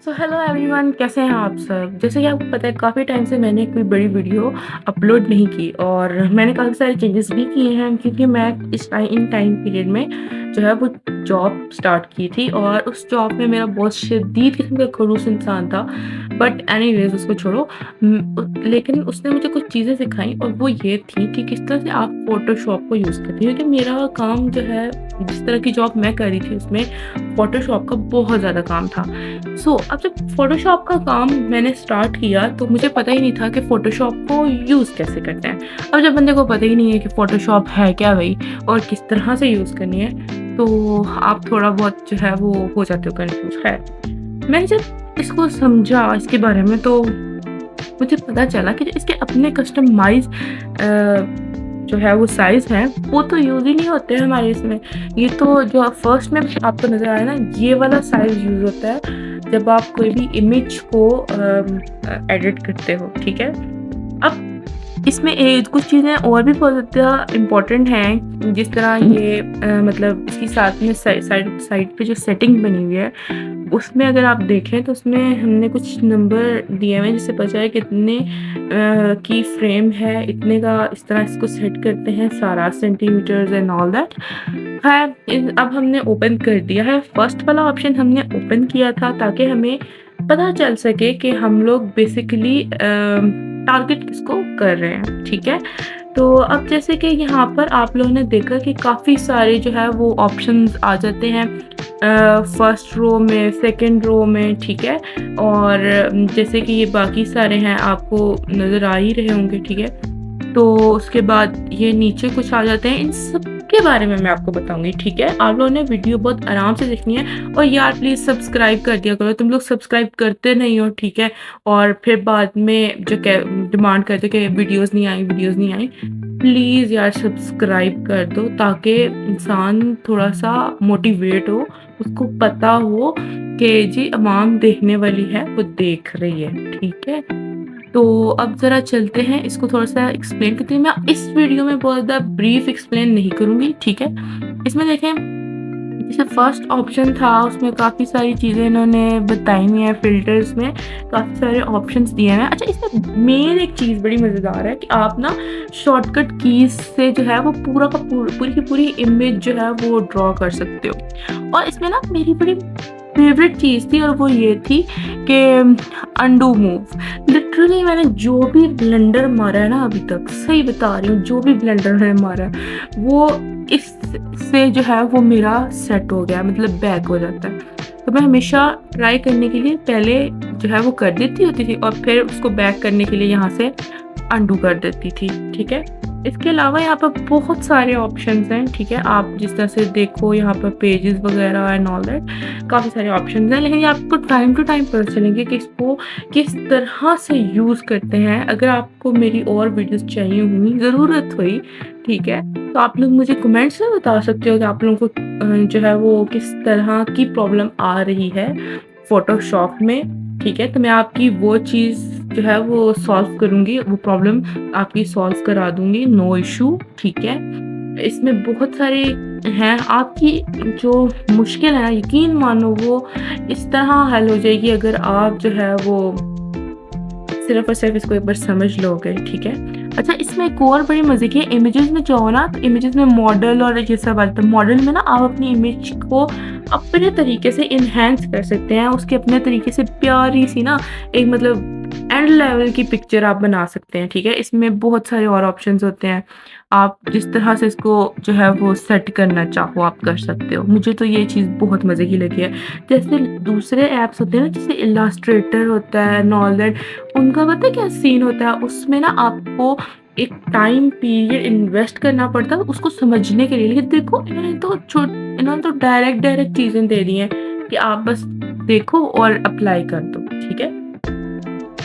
So hello everyone, कैसे हैं आप सब। जैसे कि आपको पता है, काफ़ी टाइम से मैंने कोई बड़ी वीडियो अपलोड नहीं की और मैंने काफ़ी सारे चेंजेस भी किए हैं क्योंकि मैं इन टाइम पीरियड में जो है वो जॉब स्टार्ट की थी और उस जॉब में मेरा बहुत शदीद किस्म का खड़ूस इंसान था। बट एनीवेज उसको छोड़ो। लेकिन उसने मुझे कुछ चीज़ें सिखाई और वो ये थी कि किस तरह से आप फ़ोटोशॉप को यूज़ करते हैं, क्योंकि मेरा काम जो है, जिस तरह की जॉब मैं कर रही थी उसमें फ़ोटोशॉप का बहुत ज़्यादा काम था। अब जब फ़ोटोशॉप का काम मैंने स्टार्ट किया तो मुझे पता ही नहीं था कि फ़ोटोशॉप को यूज़ कैसे करते हैं। अब जब बंदे को पता ही नहीं है कि फ़ोटोशॉप है क्या भई और किस तरह से यूज़ करनी है, तो आप थोड़ा बहुत जो है वो हो जाते हो कन्फ्यूज़। खैर, मैंने जब इसको समझा इसके बारे में तो मुझे पता चला कि जो इसके अपने कस्टमाइज़ जो है वो साइज़ हैं, वो तो यूज़ ही नहीं होते हैं हमारे इसमें। ये तो जो फर्स्ट में आपको नज़र आया ना, ये वाला साइज़ यूज़ होता है जब आप कोई भी इमेज को एडिट करते हो, ठीक है? अब इसमें कुछ चीज़ें और भी बहुत ज़्यादा इम्पोर्टेंट हैं, जिस तरह ये मतलब इसकी साथ में साइड पे जो सेटिंग बनी हुई है, उसमें अगर आप देखें तो उसमें हमने कुछ नंबर दिए हुए हैं, जिससे पता है कितने की फ्रेम है, इतने का इस तरह इसको सेट करते हैं सारा, सेंटीमीटर्स एंड ऑल दैट। खैर, अब हमने ओपन कर दिया है। फर्स्ट वाला ऑप्शन हमने ओपन किया था ताकि हमें पता चल सके कि हम लोग बेसिकली टारगेट किसको कर रहे हैं, ठीक है? तो अब जैसे कि यहाँ पर आप लोगों ने देखा कि काफ़ी सारे जो है वो ऑप्शंस आ जाते हैं फर्स्ट रो में, सेकंड रो में, ठीक है? और जैसे कि ये बाकी सारे हैं, आपको नज़र आ ही रहे होंगे, ठीक है? तो उसके बाद ये नीचे कुछ आ जाते हैं, इन सब के बारे में मैं आपको बताऊँगी, ठीक है? आप लोगों ने वीडियो बहुत आराम से देखनी है और यार प्लीज़ सब्सक्राइब कर दिया करो, तुम लोग सब्सक्राइब करते नहीं हो, ठीक है? और फिर बाद में जो डिमांड करते हो कि वीडियोज़ नहीं आई। प्लीज़ यार सब्सक्राइब कर दो ताकि इंसान थोड़ा-सा मोटिवेट हो, उसको पता हो कि जी अवाम देखने वाली है, वो देख रही है, ठीक है? तो अब ज़रा चलते हैं, इसको थोड़ा-सा एक्सप्लेन करते हैं। मैं इस वीडियो में बहुत ज़्यादा ब्रीफ एक्सप्लेन नहीं करूँगी, ठीक है? इसमें देखें, जैसे फर्स्ट ऑप्शन था उसमें काफ़ी सारी चीज़ें इन्होंने बताई हुई हैं, फ़िल्टर्स में काफ़ी सारे ऑप्शंस दिए हैं। अच्छा, इसमें मेन एक चीज़ बड़ी मज़ेदार है कि आप ना शॉर्टकट कीज़ से जो है वो पूरी की पूरी इमेज जो है वो ड्रॉ कर सकते हो। और इसमें ना मेरी बड़ी फ़ेवरेट चीज़ थी और वो ये थी कि अनडू मूव। लिटरली मैंने जो भी ब्लेंडर मारा है ना अभी तक, सही बता रही हूँ, जो भी ब्लेंडर मैंने मारा है, वो इससे जो है वो मेरा सेट हो गया, मतलब बैक हो जाता है। तो मैं हमेशा ट्राई करने के लिए पहले जो है वो कर देती होती थी और फिर उसको बैक करने के लिए यहाँ से अनडू कर देती थी, ठीक है? इसके अलावा यहाँ पर बहुत सारे ऑप्शंस हैं, ठीक है? आप जिस तरह से देखो यहाँ पर पेजेस वगैरह एंड ऑल दैट, काफ़ी सारे ऑप्शंस हैं, लेकिन ये आपको टाइम टू टाइम पता चलेंगे कि इसको किस तरह से यूज़ करते हैं। अगर आपको मेरी और वीडियोज़ चाहिए हुई, ज़रूरत हुई, ठीक है? तो आप लोग मुझे कमेंट्स में बता सकते हो कि आप लोगों को जो है वो किस तरह की प्रॉब्लम आ रही है फ़ोटोशॉप में, ठीक है? तो मैं आपकी वो चीज़ जो है वो सॉल्व करूँगी, वो प्रॉब्लम आपकी सॉल्व करा दूँगी, नो इश्यू, ठीक है? इसमें बहुत सारे हैं, आपकी जो मुश्किल है ना, यकीन मानो वो इस तरह हल हो जाएगी अगर आप जो है वो सिर्फ़ और सिर्फ़ इसको एक बार समझ लोगे, ठीक है? अच्छा, इसमें एक और बड़ी मज़े की है, इमेजेस में जाओ ना, तो इमेजेस में मॉडल और ये सब आता है। मॉडल में ना आप अपनी इमेज को अपने तरीके से एनहांस कर सकते हैं, उसके अपने तरीके से प्यारी-सी ना एक मतलब एंड लेवल की पिक्चर आप बना सकते हैं, ठीक है? इसमें बहुत सारे और ऑप्शंस होते हैं, आप जिस तरह से इसको जो है वो सेट करना चाहो आप कर सकते हो। मुझे तो ये चीज़ बहुत मज़े की लगी है। जैसे दूसरे ऐप्स होते हैं ना, जैसे इलास्ट्रेटर होता है एंड ऑल दैट, उनका पता है क्या सीन होता है, उसमें ना आपको एक टाइम पीरियड इन्वेस्ट करना पड़ता है उसको समझने के लिए। लेकिन देखो, इन्होंने तो डायरेक्ट चीज़ें दे दी हैं कि आप बस देखो और अप्लाई कर दो, ठीक है?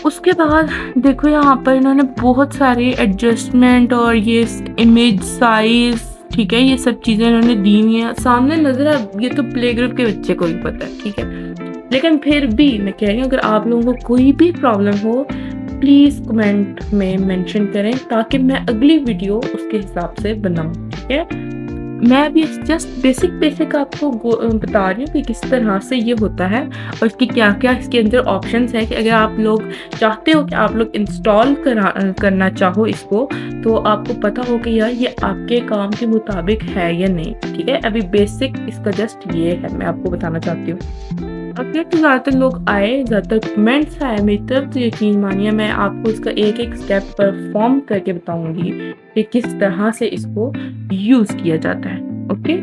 उसके बाद देखो, यहाँ पर इन्होंने बहुत सारे एडजस्टमेंट और ये इमेज साइज़, ठीक है? ये सब चीज़ें इन्होंने दी हुई हैं। सामने नज़र ये तो प्ले ग्रुप के बच्चे को भी पता है, ठीक है? लेकिन फिर भी मैं कह रही हूँ, अगर आप लोगों को कोई भी प्रॉब्लम हो, प्लीज़ कमेंट में मेंशन करें ताकि मैं अगली वीडियो उसके हिसाब से बनाऊँ, ठीक है? मैं अभी जस्ट बेसिक आपको बता रही हूँ कि किस तरह से ये होता है और इसके क्या-क्या इसके अंदर ऑप्शंस हैं कि अगर आप लोग चाहते हो कि आप लोग इंस्टॉल करना चाहो इसको, तो आपको पता हो कि यार ये आपके काम के मुताबिक है या नहीं, ठीक है? अभी बेसिक इसका जस्ट ये है, मैं आपको बताना चाहती हूँ। अगर तो ज़्यादातर लोग आए, ज़्यादातर कमेंट्स आए मेरी तरफ, तो यकीन मानिए मैं आपको इसका एक-एक स्टेप परफ़ॉर्म करके बताऊँगी कि किस तरह से इसको यूज़ किया जाता है, ओके?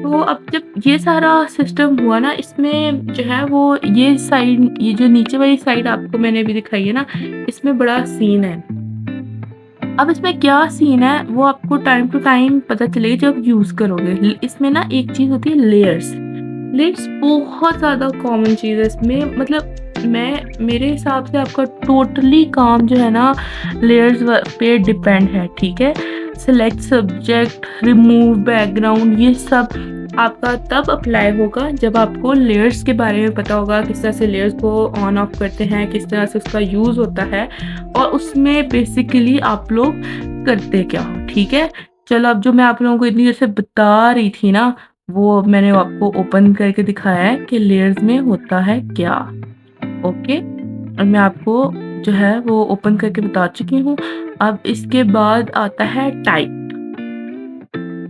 तो अब जब ये सारा सिस्टम हुआ ना, इसमें जो है वो ये साइड, ये जो नीचे वाली साइड आपको मैंने अभी दिखाई है ना, इसमें बड़ा सीन है। अब इसमें क्या सीन है वो आपको टाइम टू टाइम पता चलेगा जब यूज़ करोगे। इसमें ना एक चीज़ होती है लेयर्स। लेयर्स बहुत ज़्यादा कॉमन चीज़ है इसमें, मतलब मेरे हिसाब से आपका टोटली काम जो है ना लेयर्स पे डिपेंड है, ठीक है? सिलेक्ट सब्जेक्ट, रिमूव बैकग्राउंड, ये सब आपका तब अप्लाई होगा जब आपको लेयर्स के बारे में पता होगा, किस तरह से लेयर्स को ऑन ऑफ करते हैं, किस तरह से उसका यूज़ होता है और उसमें बेसिकली आप लोग करते क्या हो, ठीक है? चलो, अब जो मैं आप लोगों को इतनी देर से बता रही थी ना, वो मैंने आपको ओपन करके दिखाया है कि लेयर्स में होता है क्या, ओके? और मैं आपको जो है वो ओपन करके बता चुकी हूँ। अब इसके बाद आता है टाइप।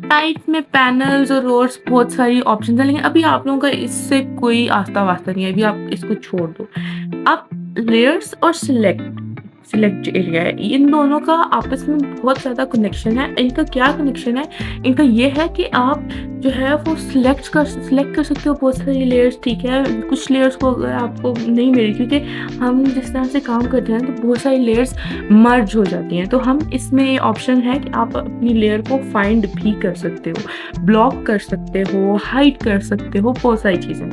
टाइप में पैनल्स और रोड्स बहुत सारी ऑप्शंस हैं, लेकिन अभी आप लोगों का इससे कोई आस्ता-वास्ता नहीं है, अभी आप इसको छोड़ दो। अब लेयर्स और सिलेक्ट जो एरिया है, इन दोनों का आपस में बहुत ज़्यादा कनेक्शन है। इनका क्या कनेक्शन है? इनका ये है कि आप जो है वो सिलेक्ट कर सकते हो बहुत सारी लेयर्स, ठीक है? कुछ लेयर्स को अगर आपको नहीं मिली, क्योंकि हम जिस तरह से काम करते हैं तो बहुत सारी लेयर्स मर्ज हो जाती हैं, तो हम इसमें ये ऑप्शन है कि आप अपनी लेयर को फाइंड भी कर सकते हो, ब्लॉक कर सकते हो, हाइड कर सकते हो, बहुत सारी चीज़ें।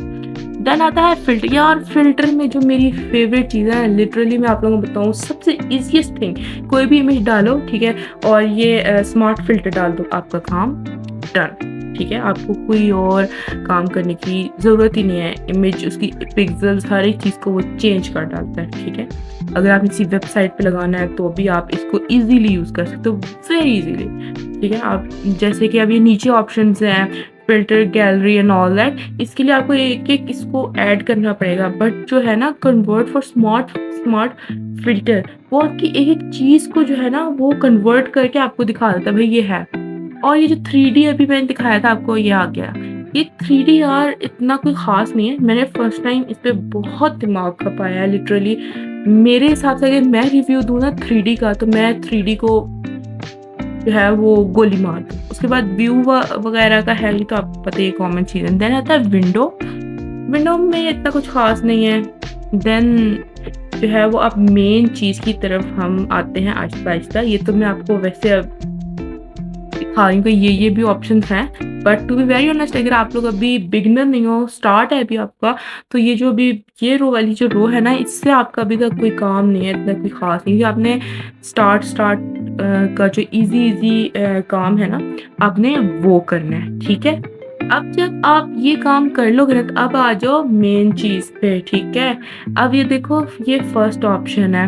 देन आता है फ़िल्टर। यार फ़िल्टर में जो मेरी फ़ेवरेट चीज़ है, लिटरली मैं आप लोगों को बताऊँ, सबसे ईज़ीएस्ट थिंग, कोई भी इमेज डालो, ठीक है? और ये स्मार्ट फ़िल्टर डाल दो, आपका काम डन, ठीक है? आपको कोई और काम करने की ज़रूरत ही नहीं है। इमेज, उसकी पिक्सेल्स, हर एक चीज़ को वो चेंज कर डालता है, ठीक है? अगर आप किसी वेबसाइट पे लगाना है तो भी आप इसको ईज़िली यूज़ कर सकते हो, वेरी ईज़िली, ठीक है? आप जैसे कि अब ये नीचे ऑप्शंस हैं, filter, gallery and all that, इसके लिए आपको एक-एक इसको ऐड करना पड़ेगा, बट जो है ना कन्वर्ट फॉर स्मार्ट फ़िल्टर, वो आपकी एक-एक चीज़ को जो है ना वो कन्वर्ट करके आपको दिखा देता है, भई ये है। और ये जो 3D अभी मैंने दिखाया था आपको, ये आ गया। ये 3D यार इतना कोई ख़ास नहीं है, मैंने फर्स्ट टाइम इस पे बहुत दिमाग खपाया है लिटरली। मेरे हिसाब से अगर मैं रिव्यू दूँ ना 3D का, तो मैं 3D को जो है वो गोली मार दूँ। उसके बाद व्यू वगैरह का है, ये तो आपको पता ही है, कॉमन चीज़ है। देन आता है विंडो। विंडो में इतना कुछ ख़ास नहीं है। देन जो है वो अब मेन चीज़ की तरफ हम आते हैं आहिस्ता-आहिस्ता। ये तो मैं आपको वैसे अब दिखा रही हूँ कि ये भी ऑप्शंस हैं, but to be very honest, अगर आप लोग अभी बिगिनर नहीं हो, स्टार्ट है अभी आपका, तो ये जो अभी ये वाली जो रो है ना, इससे आपका अभी तक कोई काम नहीं है, इतना कोई ख़ास नहीं है। आपने स्टार्ट का जो ईज़ी काम है ना, आपने वो करना है, ठीक है? अब जब आप ये काम कर लोगे ना, तो अब आ जाओ मेन चीज़ पे, ठीक है? अब ये देखो, ये फर्स्ट ऑप्शन है।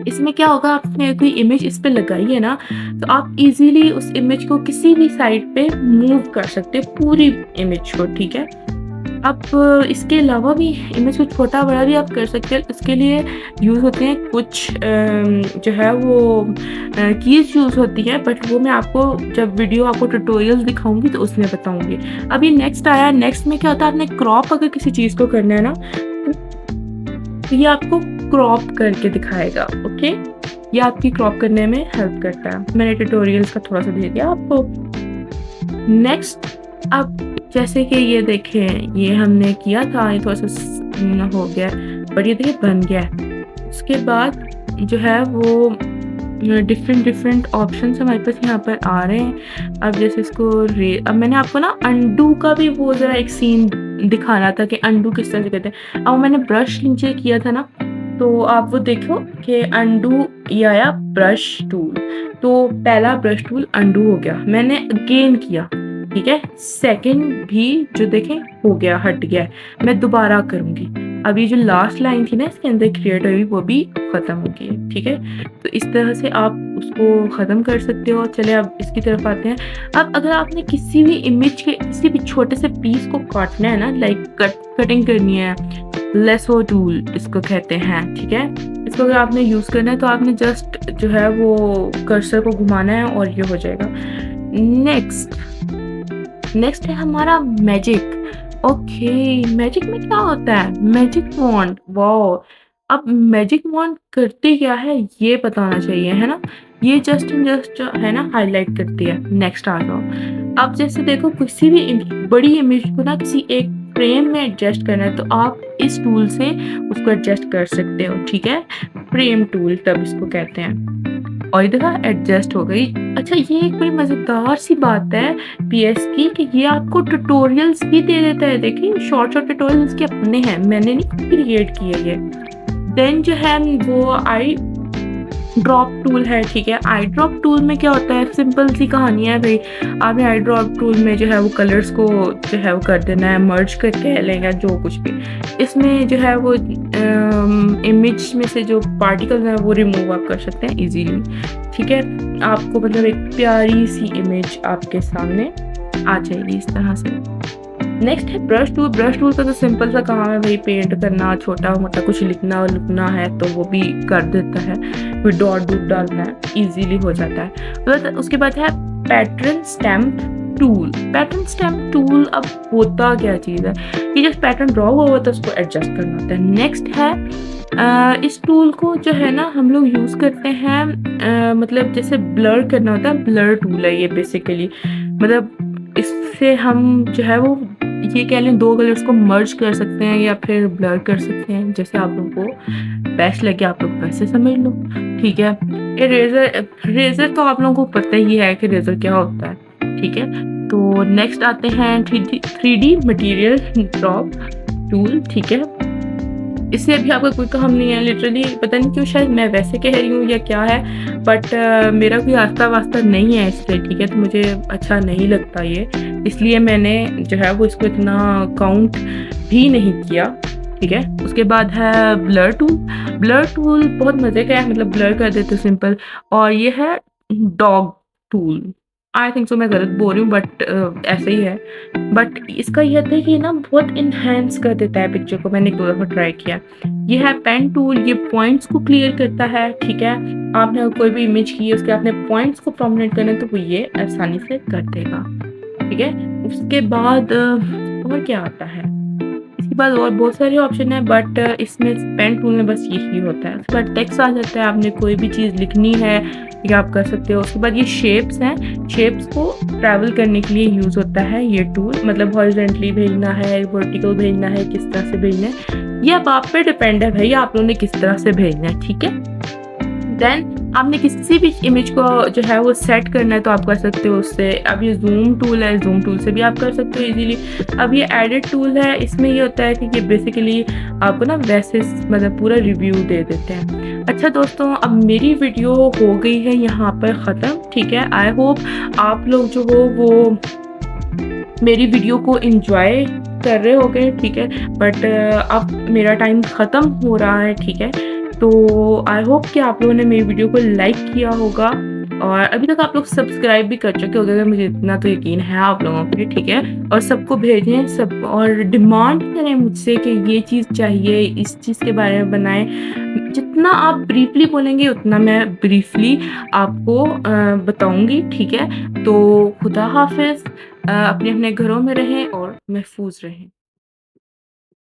इसमें क्या होगा, आपने कोई इमेज इस पे लगाई है ना, तो आप इज़िली उस इमेज को किसी भी साइड पे मूव कर सकते हो, पूरी इमेज को, ठीक है? अब इसके अलावा भी इमेज को छोटा-बड़ा भी आप कर सकते हैं। इसके लिए यूज़ होते हैं कुछ जो है वो कीज़ यूज़ होती है, बट वो मैं आपको जब वीडियो आपको ट्यूटोरियल्स दिखाऊँगी तो उसमें बताऊँगी। अभी नेक्स्ट आया, नेक्स्ट में क्या होता है, आपने क्रॉप अगर किसी चीज़ को करना है ना, तो ये आपको क्रॉप करके दिखाएगा, ओके? ये आपकी क्रॉप करने में हेल्प करता है। मैंने ट्यूटोरियल्स का थोड़ा-सा दे दिया आपको। नेक्स्ट, अब जैसे कि ये देखें, ये हमने किया था, ये थोड़ा-सा हो गया, बट ये देखिए बन गया है। उसके बाद जो है वो डिफरेंट ऑप्शंस हमारे पास यहाँ पर आ रहे हैं। अब जैसे इसको अब मैंने आपको ना अनडू का भी वो ज़रा एक सीन दिखाना था कि अनडू किस तरह से करते हैं। अब मैंने ब्रश नीचे किया था ना, तो आप वो देखो कि अनडू ये आया ब्रश टूल, तो पहला ब्रश टूल अनडू हो गया, मैंने अगेन किया, ठीक है? सेकंड भी जो देखें हो गया, हट गया है, मैं दोबारा करूँगी। अब ये जो लास्ट लाइन थी ना इसके अंदर क्रिएट हुई, वो भी ख़त्म हो गई है, ठीक है? तो इस तरह से आप उसको ख़त्म कर सकते हो। चलिए अब इसकी तरफ आते हैं। अब अगर आपने किसी भी इमेज के किसी भी छोटे से पीस को काटना है ना, लाइक कटिंग करनी है, लेसो टूल इसको कहते हैं, ठीक है? इसको अगर आपने यूज़ करना है तो आपने जस्ट जो है वो कर्सर को घुमाना है और ये हो जाएगा। नेक्स्ट नेक्स्ट है हमारा मैजिक। ओके, मैजिक में क्या होता है? Magic wand, wow! अब मैजिक वॉन्ड करती क्या है ये पता होना चाहिए, है ना? ये जस्ट एंड जस्ट है ना हाइलाइट करती है। नेक्स्ट आ जाओ। अब जैसे देखो किसी भी बड़ी इमेज को ना किसी एक फ्रेम में एडजस्ट करना है तो आप इस टूल से उसको एडजस्ट कर सकते हो, ठीक है? फ्रेम टूल तब इसको कहते हैं। और ये देखा एडजस्ट हो गई। अच्छा, ये एक बड़ी मज़ेदार सी बात है पीएस की कि ये आपको ट्यूटोरियल्स भी दे देता है। देखिए शॉर्ट ट्यूटोरियल्स के अपने हैं, मैंने नहीं क्रिएट किए ये। देन जो है वो आई ड्रॉप टूल है, ठीक है? आई ड्रॉप टूल में क्या होता है, सिंपल सी कहानी है भाई। आपने आई ड्रॉप टूल में जो है वो कलर्स को जो है वो कर देना है, मर्ज करके कह लेंगे जो कुछ भी। इसमें जो है वो इमेज में से जो पार्टिकल्स हैं वो रिमूव आप कर सकते हैं इजीली, ठीक है? आपको मतलब एक प्यारी सी इमेज आपके सामने आ जाएगी इस तरह से। नेक्स्ट है ब्रश टूल। ब्रश टूल का तो सिंपल सा काम है भाई, पेंट करना, छोटा मोटा कुछ लिखना लिखना है तो वो भी कर देता है। फिर डॉट डूट डालना है, इजीली हो जाता है। तो उसके बाद है pattern stamp tool. Pattern stamp tool अब होता क्या चीज़ है, ये जब पैटर्न ड्रॉ हुआ तो उसको एडजस्ट करना होता है। नेक्स्ट है इस टूल को जो है ना हम लोग यूज़ करते हैं मतलब जैसे ब्लर करना होता है, ब्लर टूल है ये बेसिकली। मतलब इससे हम जो है वो ये कह लें 2 कलर्स को मर्ज कर सकते हैं या फिर ब्लर कर सकते हैं, जैसे आप लोगों को बेस्ट लगे आप लोग वैसे समझ लो, ठीक है? ये रेज़र तो आप लोगों को पता ही है कि रेज़र क्या होता है, ठीक है? तो नेक्स्ट आते हैं 3D मटेरियल ड्रॉप टूल, ठीक है? इससे अभी आपका कोई काम नहीं है लिटरली, पता नहीं क्यों शायद मैं वैसे कह रही हूँ या क्या है, बट मेरा कोई आस्था-वास्ता नहीं है इससे, ठीक है? तो मुझे अच्छा नहीं लगता ये, इसलिए मैंने जो है वो इसको इतना काउंट भी नहीं किया, ठीक है? उसके बाद है ब्लर टूल। ब्लर टूल बहुत मज़े का है, मतलब ब्लर कर देते सिंपल। और ये है dog tool. I think so मैं गलत बोल रही हूँ बट ऐसे ही है। बट इसका ये था कि ना बहुत एनहांस कर देता है पिक्चर को, मैंने 1-2 दफ़ा ट्राई किया। ये है पेन टूल, ये पॉइंट्स को क्लियर करता है, ठीक है? आपने कोई भी इमेज की है उसके आपने पॉइंट्स को प्रोमिनेंट करना है तो वो ये आसानी से कर देगा, ठीक है? उसके बाद और क्या आता है? इसके बाद और बहुत सारे ऑप्शन है बट इसमें पेन टूल में बस यही होता है। उसके बाद टेक्स्ट आ जाता है, आपने कोई भी चीज़ लिखनी है ये आप कर सकते हो। उसके बाद ये शेप्स हैं, शेप्स को ट्रैवल करने के लिए यूज़ होता है ये टूल, मतलब हॉरिज़ॉन्टली भेजना है, वर्टिकल भेजना है, किस तरह से भेजना है, ये अब आप पे डिपेंड है भई आप लोगों ने किस तरह से भेजना है, ठीक है? देन आपने किसी भी इमेज को जो है वो सेट करना है तो आप कर सकते हो उससे। अब ये ज़ूम टूल है, ज़ूम टूल से भी आप कर सकते हो इजीली। अब ये एडिट टूल है, इसमें ये होता है कि ये बेसिकली आपको ना वैसे मतलब पूरा रिव्यू दे देते हैं। अच्छा दोस्तों, अब मेरी वीडियो हो गई है यहाँ पर ख़त्म, ठीक है? आई होप आप लोग जो हो वो मेरी वीडियो को एन्जॉय कर रहे होगे, ठीक है? बट अब मेरा टाइम ख़त्म हो रहा है, ठीक है? तो आई होप कि आप लोगों ने मेरी वीडियो को लाइक किया होगा और अभी तक आप लोग सब्सक्राइब भी कर चुके होंगे, मुझे इतना तो यकीन है आप लोगों पे, ठीक है? और सबको भेजें सब और डिमांड करें मुझसे कि ये चीज़ चाहिए, इस चीज़ के बारे में बनाएँ। जितना आप ब्रीफली बोलेंगे उतना मैं ब्रीफली आपको बताऊँगी, ठीक है? तो खुदा हाफ़िज़। अपने-अपने घरों में रहें और महफूज़ रहें।